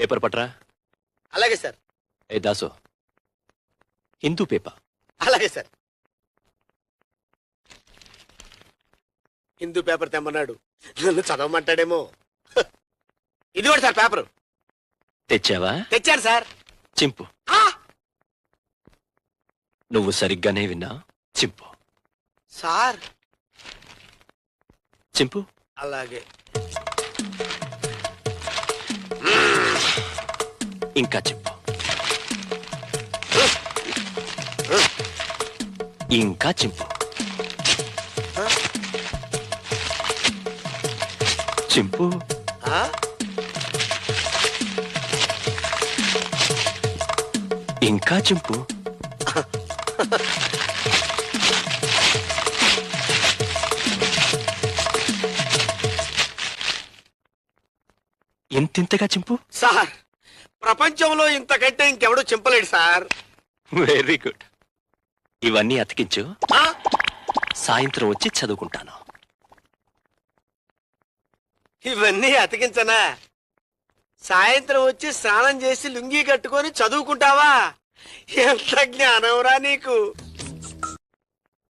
Paper పట్రా. అలాగే sir. ఏ Dasu, Hindu paper. అలాగే సార్. హిందూ పేపర్ తెమ్మన్నాడు, నన్ను చదవమంటాడేమో. ఇది కూడా సార్ పేపరు. తెచ్చావా? తెచ్చాను సార్. చింపు. నువ్వు సరిగ్గానే విన్నా. చింపు సార్. చింపు. అలాగే. ఇంకా చింపు. ఇంకా చింపు. చింపు. ఇంకా చింపు. ఎంతింతగా చింపు. సార్, ప్రపంచంలో ఇంతకంటే ఇంకెవడూ చింపలేడు సార్. Very good. ఇవన్నీ అతికించు, సాయంత్రం వచ్చి చదువుకుంటాను. ఇవన్నీ అతికించనా? సాయంత్రం వచ్చి స్నానం చేసి లుంగీ కట్టుకొని చదువుకుంటావా? ఎంత జ్ఞానంరా నీకు.